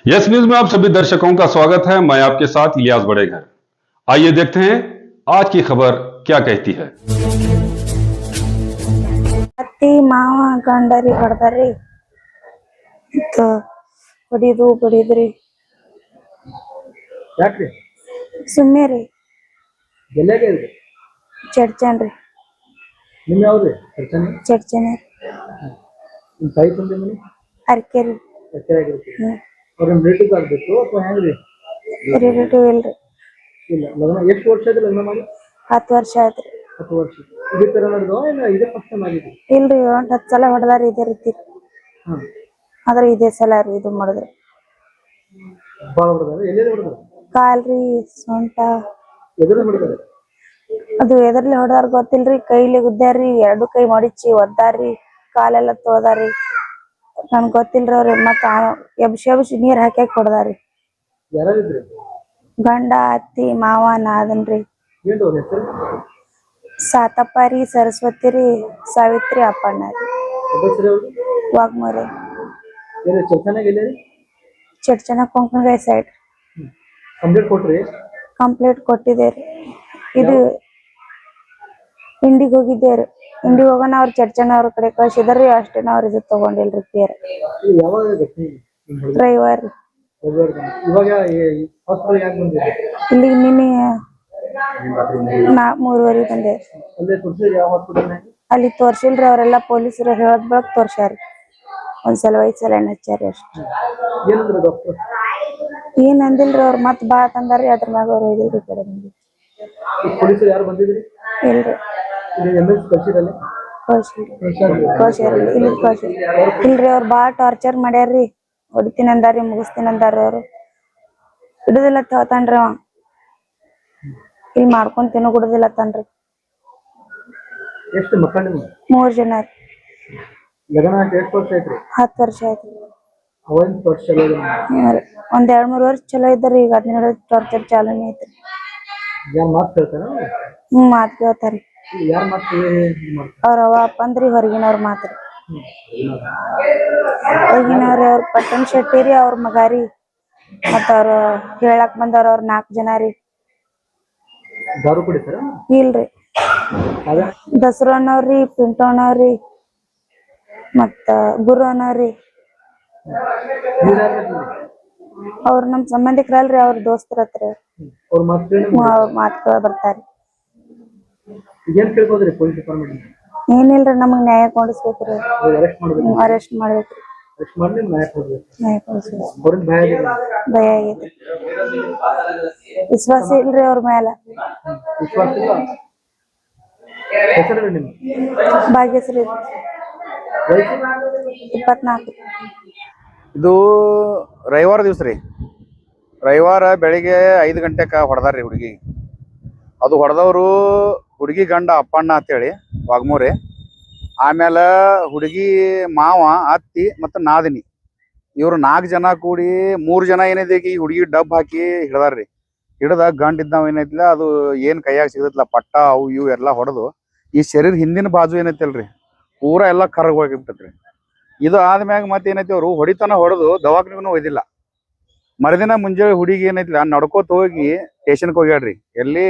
Yes news में आप सभी दर्शकों का स्वागत है। मैं आपके साथ इलियास बड़ेघर। आइए देखते हैं आज की खबर क्या कहती है। ಅತ್ತಿ ಮಾವ ಗಂಡರಿ ಹೊಡೆದಾರಿ ಹೊಡಿದು ಬಡಿದ್ರಿ ಯಾಕ್ರಿ ಸುಮ್ಮನೆ ರೀ ಎಲ್ಲಾಗೆ ಇಲ್ರಿ ಚಡ್ಚನ್ರಿ ನಿಮ್ ಯಾವ್ರಿ ಚರ್ಚನೆ ಚಡ್ಚನ ನಿಮ್ ತಾಯಿ ತಂದೆ ಮನೆ ಅರ್ಕೆರಿ ಎಚ್ಚರಾಗಿರ್ತೀವಿ ಅವ್ರ ರಿಲೇಟಿವ್ ಆಗ್ಬೇಕು ಅಥವಾ ಹೆಂಗ್ರಿ ರಿಲೇಟಿವ್ ಇಲ್ರಿ ಇಲ್ಲ ಲಗ್ನ ಎಷ್ಟು ವರ್ಷ ಆಯ್ತು ಲಗ್ನ ಮಾಡಿ 10 ವರ್ಷ ಆಯ್ತ್ರಿ 10 ವರ್ಷ ಇದೇ ತರ ನಡೆದು ಇಲ್ಲ ಇದೇ ಫಸ್ಟ್ ಮಾಡಿದ್ರಿ ಇಲ್ರಿ 10 ಸಲ ಹೊಡೆದಾರಿ ಇದೇ ರೀತಿ ಹಾ ಆದ್ರೆ ಇದೇ ಸಲ ರೀ ಇದು ಮಾಡಿದ್ರಿ ಭಾಳ ಹೊಡೆದಾರೆ ಎಲ್ಲೆಲ್ಲಿ ಹೊಡೆದಾರೆ ಕಾಲ್ರಿ ಸೊಂಟ ಎದುರು ಹೊಡೆದಾರೆ ಅದು ಎದರ್ಲಿ ಹೊಡೆದಾರ ಗೊತ್ತಿಲ್ರಿ ಕೈಲಿ ಗುದ್ದಾರಿ 2 ಕೈ ಮಡಿಚಿ ಒದ್ದಾರಿ ಕಾಲೆಲ್ಲ ತೊಳ್ದಾರಿ ನನ್ಗೆ ಗೊತ್ತಿಲ್ರಿ ಅವ್ರಿ ಮತ್ತ ಎಬ್ಸಿ ನೀರ್ ಹಾಕ್ಯಾಕ ಹೊಡೆದಾರಿ ಯಾರಿದ್ರಿ ಗಂಡ ಅತ್ತಿ ಮಾವ ನಾದನ್ರಿ ಏನು ಅವ್ರ ಹೆಸರು ಸಾತಪ್ಪ ರೀ ಸರಸ್ವತಿ ರೀ ಸಾವಿತ್ರಿ ಅಪ್ಪಣ್ಣ ರೀ ಹೆಸರು ಯಾವ್ದು ವಾಗ್ಮೋರೆ ಏನು ಚರ್ಚನೆಗೆ ಎಲ್ಲೇರಿ ಚಡ್ಚನ ಕೊಂಕಣಗಾಯಿ ಸೈಡ್ ಕಂಪ್ಲೇಂಟ್ ಕೊಟ್ರಿ ಕಂಪ್ಲೇಂಟ್ ಕೊಟ್ಟಿದೆ ರೀ ಇದು ಇಂಡಿಗೆ ಹೋಗಿದ್ದೆ ರೀ ಇಂಡಿಗೆ ಹೋಗೋಣ ಅವ್ರ ಚಡ್ಚನ ಅವ್ರ ಕಡೆ ಕಳ್ಸಿದಾರ್ರಿ ಅಷ್ಟೇನ ಅವ್ರ ಇದು ತಗೊಂಡಿಲ್ರಿ ಕೇರ್ ಇದು ಯಾವಾಗ ಘಟನೆ ಡ್ರೈವರ್ ಇವಾಗ ಹಾಸ್ಪಿಟಲ್ ಯಾಕೆ ಬಂದಿದೆ ಇಲ್ಲಿಗೆ ನಿನ್ನೆ 3:30 ಬಂದೆ ಅಲ್ಲೇ ತೋರಿಸಿದ್ರೆ ಯಾವ ಹಾಸ್ಪಿಟಲ್ನಾಗ ಅಲ್ಲಿ ತೋರ್ಸಿಲ್ರಿ ಅವರೆಲ್ಲ ಪೊಲೀಸರು ಹೇಳದ್ ಬಳಕ ತೋರ್ಸ್ಯಾರಿ ಒಂದ್ಸಲ 5 ಸಲ ಹಚ್ಚಾರಿ ಅಷ್ಟೇ ಏನಂದ್ರೆ ಡಾಕ್ಟರ್ ಏನ್ ಅಂದಿಲ್ರಿ ಅವ್ರ ಮತ್ ಬಾ ತಂದಾರಿ ಅದ್ರ ಮ್ಯಾಗ ಅವ್ರು ಒಯ್ದಿಲ್ರಿ ಕಡೆ ಬಂದಿ ಪೊಲೀಸರು ಯಾರು ಬಂದಿದ್ರಿ ಇಲ್ರಿ ಇಲ್ಲಿ ಎಮ್ಎಲ್ಸಿ ಕಳ್ಸಿರಲ್ಲ ಕಳ್ಸಿಲ್ರಿ ಇಲ್ಲಿ ಕಳ್ಸಿಲ್ರಿ ಇಲ್ರಿ ಅವ್ರು ಬಾಳ ಟಾರ್ಚರ್ ಮಾಡ್ಯಾರ್ರಿ ಹೊಡಿತೀನಿ ಅಂದಾರಿ ಮುಗಿಸ್ತೀನಿ ಅಂದಾರಿ ಅವ್ರು ಹಿಡುದಿಲ್ಲ ತಗೋತಾನ್ರಿ ಅವ ಇಲ್ಲಿ ಮಾಡ್ಕೊಂಡ್ ತಿನ್ನೋ ಗುಡುದಿಲ್ಲ ತಾನ್ರಿ ಎಷ್ಟು ಮಕ್ಕಳು ನಿಮ್ಗೆ 3 ಜನ ರೀ ಲಗ್ನ ಆಗಿ ಎಷ್ಟು ವರ್ಷ ಆಯ್ತ್ರಿ 10 ವರ್ಷ ಆಯ್ತು ಅವನ್ ವರ್ಷ ಒಂದ್ 2-3 ವರ್ಷ ಚಲೋ ಇದ್ದಾರಿ ಈಗ 17 ಟಾರ್ಚರ್ ಚಾಲೂನೇ ಐತ್ರಿ ಯಾರು ಮಾತು ಕೇಳ್ತಾರ ಮಾತ್ ಕೇಳ್ತಾರಿ ಯಾರು ಮಾತು ಅವ್ರ ಅವ್ವ ಅಪ್ಪ ಅಂದ್ರಿ ಹೊರಗಿನವ್ರ ಮಾತ್ರಿ ಹೊರಗಿನವ್ರಿ ಅವ್ರ ಪಟ್ಟಣ ಶೆಟ್ಟಿ ರೀ ಅವ್ರ ಮಗ ರೀ ಮತ್ತ ಅವ್ರ ಹೇಳಕ್ ಬಂದವ್ರ ಅವ್ರ 4 ಜನ ರೀ ದಾರು ಕುಡಿತಾರ ಇಲ್ರಿ ದಸರು ಅನ್ನವ್ರಿ ಪಿಂಟು ಅನ್ನವ್ರಿ ಮತ್ತ ಗುರು ಅನ್ನವ್ರಿ ಅವ್ರ ನಮ್ ಸಂಬಂಧಿಕರಲ್ರಿ ಅವ್ರ ದೋಸ್ತರ ಹತ್ರ ಅವ್ರ ಮಾತ್ ಬರ್ತಾರಿ ಏನ್ ಕೇಳ್ಬೋದ್ರಿ ಪೊಲೀಸ್ ಡಿಪಾರ್ಟ್ಮೆಂಟ್ ಏನಿಲ್ರಿ ನಮಗ್ ನ್ಯಾಯ ಕೊಡಿಸ್ಬೇಕ್ರಿ ಅರೆಸ್ಟ್ ಮಾಡ್ಬೇಕು ಅರೆಸ್ಟ್ ಮಾಡ್ಬೇಕ್ರಿ ಅರೆಸ್ಟ್ ಮಾಡಿ ನ್ಯಾಯ ಕೊಡ್ಬೇಕು ನ್ಯಾಯ ಕೊಡಿಸ್ಬೇಕು ಅವ್ರಿಂದ ಭಯ ಆಗೈತಿ ವಿಶ್ವಾಸ ಇಲ್ರಿ ಅವ್ರ ಮ್ಯಾಲ ವಿಶ್ವಾಸ ಇಲ್ಲ ಹೆಸರು ನಿಮ್ಗೆ ಭಾಗ್ಯಶ್ರೀ ವಯಸ್ಸು 24 ಇದು ರವಿವಾರ ದಿವಸ ರೀ ರವಿವಾರ ಬೆಳಿಗ್ಗೆ 5 ಗಂಟೆಗೆ ಹೊಡೆದಾರ್ರಿ ಹುಡುಗಿ ಅದು ಹೊಡೆದವರು ಹುಡುಗಿ ಗಂಡ ಅಪ್ಪಣ್ಣ ಅಂತೇಳಿ ವಾಗ್ಮೂರೆ ಆಮೇಲೆ ಹುಡುಗಿ ಮಾವ ಅತ್ತಿ ಮತ್ತು ನಾದಿನಿ ಇವರು 4 ಜನ ಕೂಡಿ 3 ಜನ ಏನೈತಿ ಈ ಹುಡುಗಿ ಡಬ್ ಹಾಕಿ ಹಿಡ್ದಾರ್ರಿ ಹಿಡ್ದ ಗಂಡ ಇದ್ದಾವ ಏನೈತಿಲ್ಲ ಅದು ಏನು ಕೈಯಾಗ ಸಿಗತ್ತಲ್ಲ ಪಟ್ಟ ಅವು ಇವು ಎಲ್ಲ ಹೊಡೆದು ಈ ಶರೀರ ಹಿಂದಿನ ಬಾಜು ಏನೈತಲ್ರಿ ಪೂರಾ ಎಲ್ಲ ಕರಗ್ ಹೋಗಿಬಿಟ್ಟತ್ರಿ ಇದು ಆದ್ಮ್ಯಾಗ ಮತ್ತೆ ಏನೈತಿ ಅವರು ಹೊಡಿತನ ಹೊಡೆದು ದವಾಖಾನಿಗೂ ಒಯ್ದಿಲ್ಲ ಮರುದಿನ ಮುಂಜಾನೆ ಹುಡುಗಿ ಏನೈತಿಲ್ಲ ನಡ್ಕೋತ ಹೋಗಿ ಸ್ಟೇಷನ್ಗೆ ಹೋಗ್ಯಾಡ್ರಿ ಎಲ್ಲಿ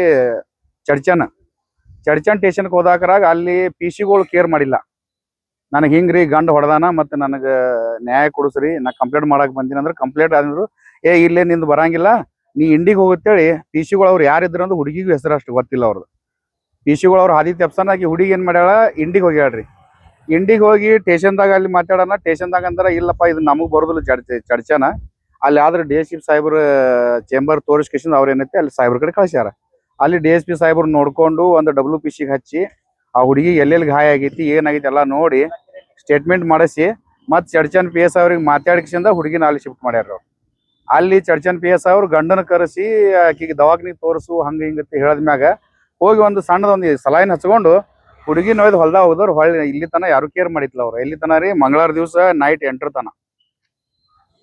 ಚಡ್ಚನ್ ಸ್ಟೇಷನ್ಗೆ ಹೋದಾಕರಾಗ ಅಲ್ಲಿ ಪಿಸಿಗಳು ಕೇರ್ ಮಾಡಿಲ್ಲ ನನಗೆ ಹಿಂಗ್ರಿ ಗಂಡ ಹೊಡೆದಾನ ಮತ್ತು ನನಗೆ ನ್ಯಾಯ ಕೊಡಿಸ್ರಿ ನಾ ಕಂಪ್ಲೇಂಟ್ ಮಾಡಕ್ ಬಂದೀನಿ ಅಂದ್ರೆ ಕಂಪ್ಲೇಂಟ್ ಆದ್ರು ಇಲ್ಲೇ ನಿಂದು ಬರಂಗಿಲ್ಲ ನೀ ಇಂಡಿಗೆ ಹೋಗುತ್ತೇಳಿ ಪಿಸಿಗಳು ಅವ್ರು ಯಾರಿದ್ರು ಅಂದ್ರೆ ಹುಡುಗಿಗೂ ಹೆಸರು ಅಷ್ಟು ಗೊತ್ತಿಲ್ಲ ಅವ್ರದ್ದು ಪಿಸಿಗಳು ಅವ್ರು ಹಾದಿ ತೆಪ್ಸನಾಗಿ ಹುಡುಗಿ ಏನು ಮಾಡ್ಯಾಳ ಇಂಡಿಗೆ ಹೋಗ್ಯಾಡ್ರಿ ಇಂಡಿಗೆ ಹೋಗಿ ಸ್ಟೇಷನ್ದಾಗ ಅಲ್ಲಿ ಮಾತಾಡೋಣ ಸ್ಟೇಷನ್ದಾಗ ಅಂದ್ರೆ ಇಲ್ಲಪ್ಪ ಇದು ನಮಗೆ ಬರೋದಿಲ್ಲ ಚಡ್ಚನ ಅಲ್ಲಿ ಆದ್ರೆ DSP ಸಾಹೇಬ್ರ ಚೇಂಬರ್ ತೋರಿಸ್ಕೇಶನ್ ಅವ್ರು ಏನೈತೆ ಅಲ್ಲಿ ಸಾಹೇಬ್ರ ಕಡೆ ಕಳ್ಸ್ಯಾರ ಅಲ್ಲಿ DSP ಸಾಹೇಬ್ರು ನೋಡ್ಕೊಂಡು ಒಂದು WPCಗೆ ಹಚ್ಚಿ ಆ ಹುಡುಗಿ ಎಲ್ಲೆಲ್ಲಿ ಗಾಯ ಆಗೈತಿ ಏನಾಗೈತಿ ಎಲ್ಲ ನೋಡಿ ಸ್ಟೇಟ್ಮೆಂಟ್ ಮಾಡಿಸಿ ಮತ್ತು ಚಡ್ಚನ್ PS ಅವ್ರಿಗೆ ಮಾತಾಡಿಸಿಂದ ಹುಡುಗಿನ ಅಲ್ಲಿ ಶಿಫ್ಟ್ ಮಾಡ್ಯಾರ ಅವ್ರು ಅಲ್ಲಿ ಚಡ್ಚನ್ PS ಅವ್ರು ಗಂಡನ ಕರೆಸಿ ಆಕಿಗೆ ದವಾಖಾನಿಗೆ ತೋರಿಸು ಹಂಗೆ ಹಿಂಗತ್ತೆ ಹೇಳಿದ್ಮ್ಯಾಗ ಹೋಗಿ ಒಂದು ಸಣ್ಣದೊಂದು ಸಲಾಯಿನ ಹಚ್ಕೊಂಡು ಹುಡುಗಿ ನೋಯ್ದು ಹೊಲ್ದಾಗ ಹೋದವ್ರು ಹೊಳ್ಳಿ ಇಲ್ಲಿ ತನ ಯಾರು ಕೇರ್ ಮಾಡಿತ್ಲ ಅವ್ರು ಎಲ್ಲಿ ತನ ರೀ ಮಂಗಳವಾರ ದಿವಸ ನೈಟ್ 8 ತನ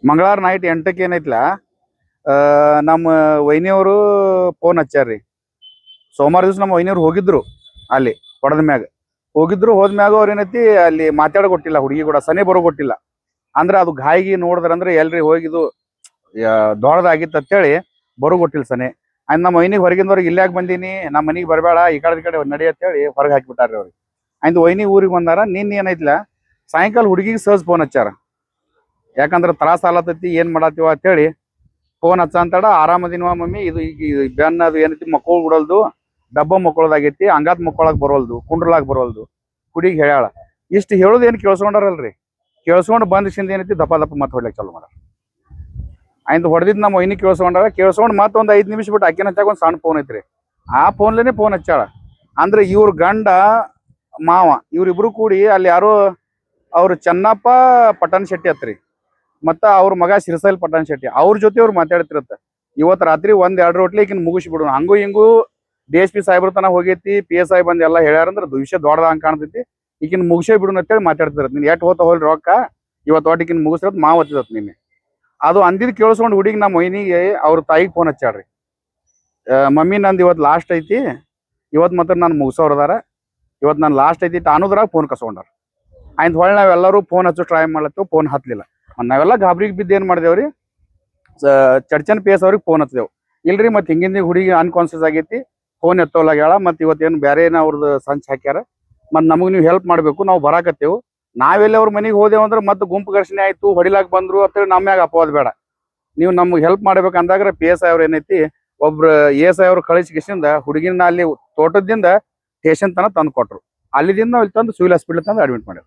ಮಂಗಳವಾರ ನೈಟ್ 8ಕ್ಕೆ ಏನೈತ್ಲ ನಮ್ಮ ವೈನಿಯವರು ಫೋನ್ ಹಚ್ಚಾರ್ರಿ ಸೋಮವಾರ ದಿವಸ ನಮ್ಮ ವೈನಿಯವ್ರು ಹೋಗಿದ್ರು ಅಲ್ಲಿ ಹೊಡೆದ ಮ್ಯಾಗ ಹೋದ್ಮ್ಯಾಗ ಅವ್ರ ಏನೈತಿ ಅಲ್ಲಿ ಮಾತಾಡ ಕೊಟ್ಟಿಲ್ಲ ಹುಡುಗಿ ಕೂಡ ಸನಿ ಬರೋ ಕೊಟ್ಟಿಲ್ಲ ಅಂದ್ರೆ ಅದು ಗಾಯಿಗೆ ನೋಡಿದ್ರಂದ್ರೆ ಎಲ್ರಿ ಹೋಗಿದು ದೊಡ್ಡದಾಗಿತ್ತು ಅಂತೇಳಿ ಬರುಗೊಟ್ಟಿಲ್ಲ ಸನೆ. ಆಯ್ತು ನಮ್ಮ ವೈನಿಗೆ ಹೊರಗಿಂದವ್ರಿಗೆ ಇಲ್ಲಾಕ್ ಬಂದೀನಿ, ನಮ್ಮ ಮನೆಗೆ ಬರಬೇಡ, ಈ ಕಡೆ ನಡಿ ಅಂತೇಳಿ ಹೊರಗೆ ಹಾಕಿಬಿಟ್ಟಾರ್ರಿ ಅವ್ರಿಗೆ. ಆಯ್ತು ವೈನಿಗೆ ಊರಿಗೆ ಬಂದಾರ. ನಿನ್ನ ಏನೈತಿಲ್ಲ ಸಾಯಂಕಾಲ ಹುಡುಗಿಗೆ ಸಹಜ ಫೋನ್ ಹಚ್ಚಾರ. ಯಾಕಂದ್ರೆ ತ್ರಾಸ ಆಲತ್ತೈತಿ, ಏನ್ ಮಾಡತ್ತೀವ ಅಂತೇಳಿ ಫೋನ್ ಹಚ್ಚ ಅಂತಾಡ. ಆರಾಮದಿನವ ಮಮ್ಮಿ, ಇದು ಈಗ ಬೆನ್ನ ಅದು ಏನೈತಿ ಮಕ್ಕಳು ಬಿಡಲ್ದು, ಡಬ್ಬ ಮಕ್ಕಳದಾಗೈತಿ, ಹಂಗಾತ್ ಮಕ್ಕಳಾಗ ಬರೋಲ್ದು, ಕುಂಡ್ರಲಾಗ ಬರೋಲ್ದು ಹುಡುಗಿ ಹೇಳ್ಯಾಳ. ಇಷ್ಟು ಹೇಳೋದು ಏನು ಕೇಳಿಸ್ಕೊಂಡಾರಲ್ರಿ, ಕೇಳಿಸ್ಕೊಂಡು ಬಂದಿಸಿಂದ ಏನೈತಿ ದಪ್ಪ ಮತ್ತೆ ಹೊಡ್ಲಿಕ್ಕೆ ಚಾಲು ಮಾಡ್ಯಾರ. ಆಯ್ತು ಹೊಡೆದಿದ್ದು ನಮ್ಮ ವೈನಿ ಕೇಳಿಸ್ಕೊಂಡು ಮತ್ತೊಂದು 5 ನಿಮಿಷ ಬಿಟ್ಟು ಅಕ್ಕಿನ ಹಚ್ಚಾಕ ಒಂದು ಸಣ್ಣ ಫೋನ್ ಐತ್ರಿ, ಆ ಫೋನ್ಲೇನೆ ಫೋನ್ ಹಚ್ಚಾಳ. ಅಂದ್ರೆ ಇವ್ರ ಗಂಡ ಮಾವ ಇವ್ರಿಬ್ರು ಕೂಡಿ ಅಲ್ಲಿ ಯಾರೋ ಅವ್ರು ಚೆನ್ನಪ್ಪ ಪಟ್ಟಣ ಶೆಟ್ಟಿ ಹತ್ರಿ, ಮತ್ತ ಅವ್ರ ಮಗ ಸಿರಸೈಲ್ ಪಟ್ಟಣ ಶೆಟ್ಟಿ, ಅವ್ರ ಜೊತೆ ಅವ್ರು ಮಾತಾಡ್ತಿರತ್ತ. ಇವತ್ತು ರಾತ್ರಿ 1-2 ರೋಟ್ಲಿ ಈಗಿನ ಮುಗಿಸ್ಬಿಡು, ಹಂಗೂ ಹಿಂಗೂ DSP ಸಾಹೇಬ್ರ ತನ ಹೋಗೈತಿ, PSI ಬಂದು ಎಲ್ಲ ಹೇಳ್ಯಾರಂದ್ರ ವಿಷಯ ದೊಡ್ಡದ ಹಂಗೆ ಕಾಣ್ತೈತಿ, ಈಗಿನ ಮುಗಿಸೇ ಬಿಡು ಅಂತೇಳಿ ಮಾತಾಡ್ತಿರತ್. ನೀನ್ ಎಟ್ ಹೋತ ಹೋಲ್ ರೊಕ್ಕ ಇವತ್ತು ಒಟ್ಟಿಗಿನ ಮುಗಿಸ್ರತ್ ಮಾವು ಹತ್ತಿದತ್ ನಿನ್ನೆ. ಅದು ಅಂದಿದ್ ಕೇಳಿಸ್ಕೊಂಡು ಹುಡುಗಿ ನಮ್ಮ ವೈನಿಗೆ ಅವ್ರ ತಾಯಿಗೆ ಫೋನ್ ಹಚ್ಚಾಡ್ರಿ, ಮಮ್ಮಿ ನಂದು ಇವತ್ತು ಲಾಸ್ಟ್ ಐತಿ, ಇವತ್ತು ಮಾತ್ರ ನಾನು ಮುಗಿಸೋರ್ದಾರ, ಇವತ್ತು ನಾನು ಲಾಸ್ಟ್ ಐತಿ ಅನ್ನೋದ್ರಾಗ ಫೋನ್ ಕಸ್ಕೊಂಡಾರ. ಆಯ್ತು ಹೊಳ್ಳಿ ನಾವೆಲ್ಲರೂ ಫೋನ್ ಹಚ್ಚೋ ಟ್ರೈ ಮಾಡ್ಲತ್ತೇವ್, ಫೋನ್ ಹತ್ಲಿಲ್ಲ. ನಾವೆಲ್ಲ ಗಾಬರಿಗೆ ಬಿದ್ದು ಏನ್ ಮಾಡಿದೇವ್ರಿ, ಚರ್ಚನ್ PS ಅವ್ರಿಗೆ ಫೋನ್ ಹಚ್ಚಿದೆವು. ಇಲ್ರಿ ಮತ್ತೆ ಹಿಂಗಿಂದ ಹುಡುಗಿ ಅನ್ಕಾನ್ಸಿಯಸ್ ಆಗೈತಿ, ಫೋನ್ ಎತ್ತೋಲಾಗ್ಯಾಳ, ಮತ್ತೆ ಇವತ್ತೇನು ಬೇರೆ ಏನೋ ಅವ್ರದ್ದು ಸಂಚ್ ಹಾಕ್ಯಾರ, ಮತ್ತೆ ನಮಗೆ ನೀವು ಹೆಲ್ಪ್ ಮಾಡಬೇಕು, ನಾವು ಬರಾಕತ್ತೇವು. ನಾವೆಲ್ಲ ಅವ್ರ ಮನೆಗೆ ಹೋದೆವು ಅಂದ್ರೆ ಮತ್ತೆ ಗುಂಪು ಘರ್ಷಣೆ ಆಯ್ತು, ಹೊಡಿಲಾಕ್ ಬಂದ್ರು ಅಂತೇಳಿ ನಮ್ಮ ಮ್ಯಾಗ ಅಪವಾದ ಬೇಡ. ನೀವು ನಮ್ಗೆ ಹೆಲ್ಪ್ ಮಾಡ್ಬೇಕು ಅಂದಾಗ PSI ಅವ್ರು ಏನೈತಿ ಒಬ್ರು ASI ಅವ್ರು ಕಳಿಸಿಕಿಸಿಂದ ಹುಡುಗಿನ ಅಲ್ಲಿ ತೋಟದಿಂದ ಸ್ಟೇಷನ್ ತನ ತಂದು ಕೊಟ್ರು. ಅಲ್ಲಿದಿಂದ ಇಲ್ಲಿ ತಂದು ಸಿವಿಲ್ ಹಾಸ್ಪಿಟಲ್ ತಂದು ಅಡ್ಮಿಟ್ ಮಾಡ್ಯಾರ.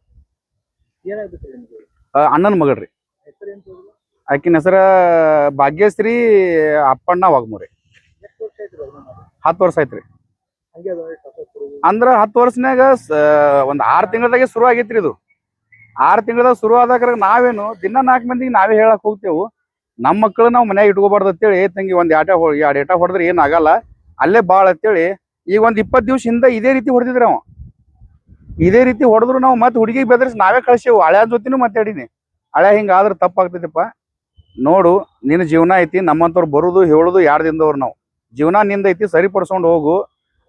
ಅಣ್ಣನ ಮಗಳ್ರಿ, ಆಕಿನ ಹೆಸರ ಭಾಗ್ಯಶ್ರೀ ಅಪ್ಪಣ್ಣ ವಾಗ್ಮೂರಿ. 10 ವರ್ಷ ಐತ್ರಿ. ಅಂದ್ರ 10 ವರ್ಷನ್ಯಾಗ ಒಂದ್ 6 ತಿಂಗಳದಾಗೆ ಶುರು ಆಗೈತ್ರಿ. ಇದು 6 ತಿಂಗಳದಾಗ ಶುರು ಆದಾಗ ನಾವೇನು ದಿನ 4 ಮಂದಿಗೆ ನಾವೇ ಹೇಳಕ್ ಹೋಗ್ತೇವು, ನಮ್ಮ ಮಕ್ಕಳು ನಾವು ಮನ್ಯಾಗ ಇಟ್ಕೋಬಾರ್ದು ಅಂತೇಳಿ. ತಂಗಿ ಒಂದ್ 2 ಏಟ ಹೊಡೆದ್ರೆ ಏನ್ ಆಗಲ್ಲ, ಅಲ್ಲೇ ಬಾಳ ಅಂತೇಳಿ ಈಗ ಒಂದ್ 20 ದಿವಸ ಹಿಂದ ಇದೇ ರೀತಿ ಹೊಡೆದಿದ್ರಿ ಅವ. ಇದೇ ರೀತಿ ಹೊಡೆದ್ರು ನಾವು ಮತ್ತೆ ಹುಡುಗಿಗೆ ಬೆದರಿಸಿ ನಾವೇ ಕಳ್ಸೇವು. ಹಳ್ಯಾರ ಜೊತೆನೂ ಮಾತಾಡೀನಿ, ಹಳ್ಯಾ ಹಿಂಗಾದ್ರೆ ತಪ್ಪಾಗ್ತೈತಿಪ್ಪ, ನೋಡು ನಿನ್ನ ಜೀವನ ಐತಿ, ನಮ್ಮಂತವ್ರು ಬರುದು ಹೇಳುದು 2 ದಿನದವ್ರು ನಾವು, ಜೀವನ ನಿಂದ ಐತಿ, ಸರಿಪಡಿಸ್ಕೊಂಡು ಹೋಗು.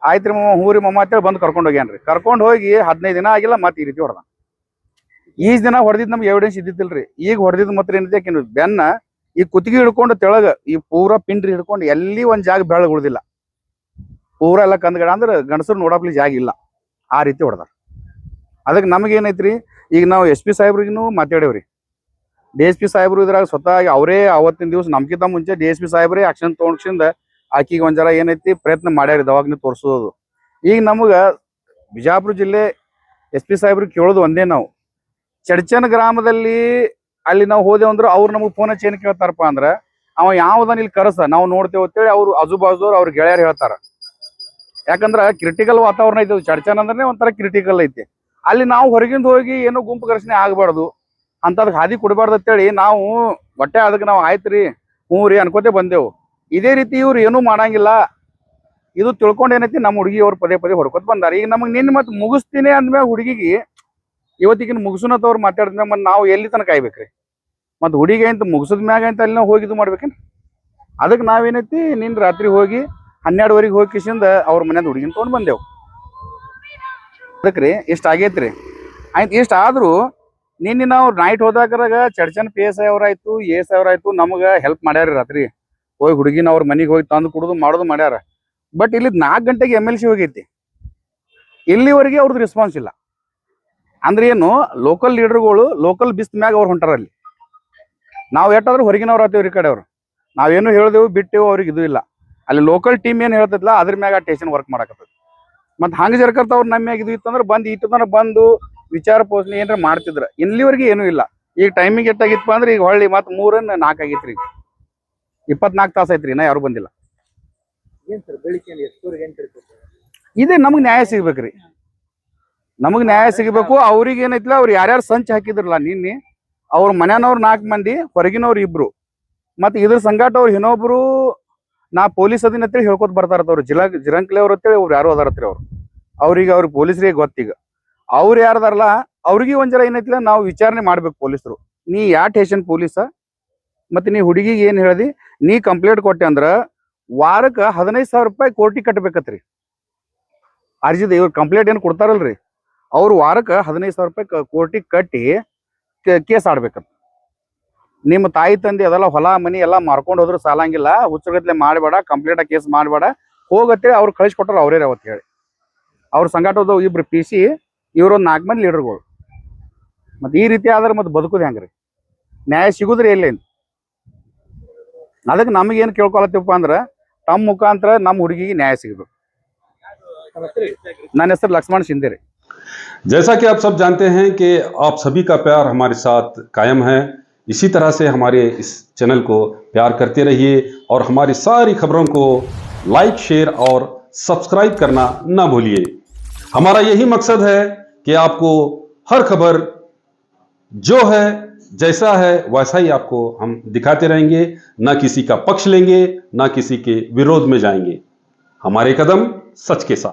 ಆಯ್ತ್ರಿ ಮಮ್ಮ, ಹೂರಿ ಮಮ್ಮ ಅಂತೇಳಿ ಬಂದು ಕರ್ಕೊಂಡು ಹೋಗ್ಯಾನ್ರಿ. ಕರ್ಕೊಂಡು ಹೋಗಿ 15 ದಿನ ಆಗಿಲ್ಲ, ಮತ್ತೆ ಈ ರೀತಿ ಹೊಡೆದ. ಈಜ್ ದಿನ ಹೊಡೆದಿದ್ ನಮ್ಗೆ ಎವಿಡೆನ್ಸ್ ಇದ್ದಿತ್ತಿಲ್ರಿ. ಈಗ ಹೊಡೆದಿದ್ ಮಾತ್ರ ಏನೈತಿ, ಬೆನ್ನ ಈ ಕುತ್ತಿಗೆ ಹಿಡ್ಕೊಂಡು ತೆಳಗ ಈ ಪೂರಾ ಪಿಂಡ್ರಿ ಹಿಡ್ಕೊಂಡು ಎಲ್ಲಿ ಒಂದ್ ಜಾಗ ಬೆಳಗ್ ಉಳ್ದಿಲ್ಲ, ಪೂರಾ ಎಲ್ಲ ಕಂದ್ಗಡ ಅಂದ್ರೆ ಗಂಡಸರು ನೋಡಪ್ಲಿ ಜಾಗ ಇಲ್ಲ, ಆ ರೀತಿ ಹೊಡೆದಾರ. ಅದಕ್ಕೆ ನಮಗೇನೈತ್ರಿ, ಈಗ ನಾವು SP ಸಾಹೇಬ್ರಿಗೂ ಮಾತಾಡೇವ್ರಿ. DSP ಸಾಹೇಬ್ರು ಇದ್ರಾಗ ಸ್ವತಃ ಅವರೇ ಅವತ್ತಿನ ದಿವಸ ನಮ್ಕಿಂತ ಮುಂಚೆ DSP ಸಾಹೇಬ್ರೇ ಆಕ್ಷನ್ ತಗೊಂಡ್ಸಿಂದ ಆಕಿಗೆ ಒಂದ್ ಜರ ಏನೈತಿ ಪ್ರಯತ್ನ ಮಾಡ್ಯಾರಿ ದವಾಖಾನೆ ತೋರಿಸೋದು. ಈಗ ನಮಗ ಬಿಜಾಪುರ ಜಿಲ್ಲೆ SP ಸಾಹೇಬ್ರಿಗೆ ಕೇಳೋದು ಒಂದೇ, ನಾವು ಚಡ್ಚನ್ ಗ್ರಾಮದಲ್ಲಿ ಅಲ್ಲಿ ನಾವು ಹೋದೆವು ಅಂದ್ರೆ ಅವ್ರು ನಮಗೆ ಫೋನ್ ಹಚ್ಚಿ ಏನ್ ಕೇಳ್ತಾರಪ್ಪ ಅಂದ್ರ, ಅವ ಯಾವ್ದನ್ ಇಲ್ಲಿ ಕರಸ ನಾವು ನೋಡ್ತೇವೆ ಅಂತೇಳಿ ಅವ್ರು ಆಜುಬಾಜು ಅವ್ರ ಗೆಳೆಯರು ಹೇಳ್ತಾರ. ಯಾಕಂದ್ರ ಕ್ರಿಟಿಕಲ್ ವಾತಾವರಣ ಐತಿ ಚಡ್ಚನ್ ಅಂದ್ರೆ ಒಂಥರ ಕ್ರಿಟಿಕಲ್ ಐತಿ. ಅಲ್ಲಿ ನಾವು ಹೊರಗಿಂದ ಹೋಗಿ ಏನೋ ಗುಂಪು ಘರ್ಷಣೆ ಆಗ್ಬಾರ್ದು ಅಂತದಕ್ಕೆ ಹಾದಿ ಕೊಡಬಾರ್ದು ಅಂತೇಳಿ ನಾವು ಒಟ್ಟೆ ಅದಕ್ಕೆ ನಾವು ಆಯ್ತ್ರಿ ಹ್ಞೂ ರೀ ಅನ್ಕೋತೆ ಬಂದೆವು. ಇದೇ ರೀತಿ ಇವ್ರು ಏನೂ ಮಾಡಂಗಿಲ್ಲ, ಇದು ತಿಳ್ಕೊಂಡು ಏನೈತಿ ನಮ್ಮ ಹುಡುಗಿ ಅವ್ರು ಪದೇ ಹೊಡ್ಕೊತ ಬಂದಾರ. ಈಗ ನಮಗೆ ನಿನ್ನ ಮತ್ತೆ ಮುಗಿಸ್ತೀನಿ ಅಂದ್ಮ್ಯಾಗ ಹುಡುಗಿಗೆ ಇವತ್ತಿಗಿನ ಮುಗಿಸುನತ್ತವ್ರು ಮಾತಾಡಿದ್ಮ್ಯಾಗ ಮತ್ತೆ ನಾವು ಎಲ್ಲಿ ತನಕ ಕಾಯ್ಬೇಕ್ರಿ? ಮತ್ತೆ ಹುಡುಗಿ ಅಂತ ಮುಗಿಸಿದ ಮ್ಯಾಗ ಅಂತ ಅಲ್ಲಿ ನಾವು ಹೋಗಿದ್ದು ಮಾಡ್ಬೇಕೇನು? ಅದಕ್ಕೆ ನಾವೇನೈತಿ ನಿನ್ನ ರಾತ್ರಿ ಹೋಗಿ 12ವರೆಗೆ ಹೋಗಿ ಕಿಸಿಂದ ಅವ್ರ ಮನ್ಯಾಗ ಹುಡುಗಿನ ತೊಗೊಂಡು ಬಂದೆವು. ಅದಕ್ಕೆ ರೀ ಇಷ್ಟ ಆಗೈತ್ರಿ. ಆಯ್ತು ಇಷ್ಟ ಆದ್ರೂ ನಿನ್ನೆ ನಾವು ನೈಟ್ ಹೋದಾಗರಾಗ ಚಡ್ಚನ್ PSI ಅವ್ರಾಯ್ತು ASI ಅವ್ರಾಯ್ತು ನಮಗೆ ಹೆಲ್ಪ್ ಮಾಡ್ಯಾರ. ರಾತ್ರಿ ಹೋಗಿ ಹುಡುಗಿನ ಅವ್ರ ಮನೆಗೆ ಹೋಗಿ ತಂದು ಕುಡಿದು ಮಾಡೋದು ಮಾಡ್ಯಾರ. ಬಟ್ ಇಲ್ಲಿ 4 ಗಂಟೆಗೆ MLC ಹೋಗೈತಿ, ಇಲ್ಲಿವರೆಗೆ ಅವ್ರದ್ದು ರೆಸ್ಪಾನ್ಸ್ ಇಲ್ಲ. ಅಂದ್ರೆ ಏನು, ಲೋಕಲ್ ಲೀಡರ್ಗಳು ಲೋಕಲ್ ಬಿಸ್ತ್ ಮ್ಯಾಗ ಅವ್ರು ಹೊಂಟಾರ. ಅಲ್ಲಿ ನಾವು ಎಷ್ಟಾದ್ರೂ ಹೊರಗಿನವ್ರು ಆತೇವ್ರಿ, ಈ ಕಡೆ ಅವ್ರು ನಾವೇನು ಹೇಳಿದೆವು ಬಿಟ್ಟೆವು, ಅವ್ರಿಗೆ ಇದು ಇಲ್ಲ. ಅಲ್ಲಿ ಲೋಕಲ್ ಟೀಮ್ ಏನು ಹೇಳ್ತೈತಿಲ್ಲ ಅದ್ರ ಮ್ಯಾಗ ಟೇಷನ್ ವರ್ಕ್ ಮಾಡಕತ್ತದ. ಮತ್ತೆ ಹಂಗೆ ಜರ್ಕರ್ತ ಅವ್ರು ನಮ್ಮ ಮ್ಯಾಗ ಇದು ಇತ್ತಂದ್ರೆ ಬಂದು ಇಟ್ಟು ತನಕ ಬಂದು ವಿಚಾರ ಪೋಷಣೆ ಏನಾರ ಮಾಡ್ತಿದ್ರ. ಇಲ್ಲಿವರೆಗೆ ಏನೂ ಇಲ್ಲ. ಈಗ ಟೈಮಿಂಗ್ ಎಷ್ಟಾಗಿತ್ತಪ್ಪ ಅಂದ್ರೆ ಈಗ ಹೊಳ್ಳಿ ಮತ್ತೆ 3-4 ಆಗೈತ್ರಿ. 24 ತಾಸು ಐತ್ರಿ, ನಾ ಯಾರು ಬಂದಿಲ್ಲ. ಇದೇ ನಮಗ್ ನ್ಯಾಯ ಸಿಗ್ಬೇಕ್ರಿ, ನಮಗ್ ನ್ಯಾಯ ಸಿಗಬೇಕು. ಅವ್ರಿಗೆ ಏನೈತಿಲ್ಲ, ಅವ್ರು ಯಾರ್ಯಾರು ಸಂಚ ಹಾಕಿದ್ರಲ್ಲ ನಿನ್ನೆ, ಅವ್ರ ಮನ್ಯಾನವ್ರು 4 ಮಂದಿ, ಹೊರಗಿನವ್ರು 2, ಮತ್ತೆ ಇದ್ರ ಸಂಗಾಟ ಅವ್ರು ಇನ್ನೊಬ್ರು ನಾ ಪೊಲೀಸ್ ಅದೀನಿ ಅಂತೇಳಿ ಹೇಳ್ಕೊತ ಬರ್ತಾರತ್ತ. ಅವ್ರು ಜಿರಂಕ್ಲೆ ಅವ್ರ ಅಂತೇಳಿ ಅವ್ರು ಯಾರು ಅದಾರತ್ರಿ. ಅವ್ರಿಗೆ ಅವ್ರ ಪೊಲೀಸರಿಗೆ ಗೊತ್ತೀಗ ಅವ್ರು ಯಾರದಾರಲ್ಲ ಅವ್ರಿಗೆ ಒಂದ್ ಜರ ಏನೈತಿಲ್ಲ ನಾವು ವಿಚಾರಣೆ ಮಾಡ್ಬೇಕು. ಪೊಲೀಸರು ನೀ ಯಾ ಸ್ಟೇಷನ್ ಪೊಲೀಸ, ಮತ್ತೆ ನೀ ಹುಡುಗಿಗೆ ಏನ್ ಹೇಳ್ದಿ, ನೀ ಕಂಪ್ಲೇಂಟ್ ಕೊಟ್ಟೆ ಅಂದ್ರ ವಾರಕ್ಕೆ 15,000 ರೂಪಾಯಿ ಕೋರ್ಟಿಗೆ ಕಟ್ಬೇಕತ್ರಿ. ಅರ್ಜಿದ ಇವ್ರು ಕಂಪ್ಲೇಂಟ್ ಏನ್ ಕೊಡ್ತಾರಲ್ರಿ, ಅವ್ರು ವಾರಕ್ಕೆ 15,000 ರೂಪಾಯಿ ಕೋರ್ಟಿಗೆ ಕಟ್ಟಿ ಕೇಸ್ ಆಡ್ಬೇಕಂತ. ನಿಮ್ಮ ತಾಯಿ ತಂದೆ ಅದೆಲ್ಲ ಹೊಲ ಮನಿ ಎಲ್ಲ ಮಾರ್ಕೊಂಡು ಹೋದ್ರು ಸಾಲಂಗಿಲ್ಲ, ಹುಚ್ಚಗತ್ಲೆ ಮಾಡಬೇಡ, ಕಂಪ್ಲೇಂಟ್ ಕೇಸ್ ಮಾಡಬೇಡ, ಹೋಗತ್ತೇಳಿ ಅವ್ರು ಕಳಿಸ್ಕೊಟ್ರು ಅವರೇ ಅವತ್ತು ಹೇಳಿ. ಅವ್ರ ಸಂಘಟದ ಇಬ್ರು PC, ಇವ್ರೊಂದು 4 ಮಂದಿ ಲೀಡರ್ಗಳು. ಮತ್ತೆ ಈ ರೀತಿ ಆದ್ರೆ ಮತ್ತೆ ಬದುಕುದು ಹೆಂಗ್ರಿ? ನ್ಯಾಯ ಸಿಗುದ್ರಿ ಎಲ್ಲಿ? ಅದಕ್ಕೆ ನಮಗೇನು ಕೇಳ್ಕೊಳತ್ತೀವಪ್ಪ ಅಂದ್ರೆ ತಮ್ಮ ಮುಖಾಂತರ ನಮ್ಮ ಹುಡುಗಿಗೆ ನ್ಯಾಯ ಸಿಗಬೇಕು. ನನ್ನ ಹೆಸರು ಲಕ್ಷ್ಮಣ ಶಿಂदे ರೀ. जैसा कि आप सब जानते हैं कि आप सभी का प्यार हमारे साथ कायम है, इसी तरह से हमारे इस चैनल को प्यार करते रहिए और हमारी सारी खबरों को लाइक, शेयर और सब्सक्राइब करना ना भूलिए। हमारा यही मकसद है कि आपको हर खबर जो है जैसा है वैसा ही आपको हम दिखाते रहेंगे, ना किसी का पक्ष लेंगे, ना किसी के विरोध में जाएंगे। हमारे कदम सच के साथ।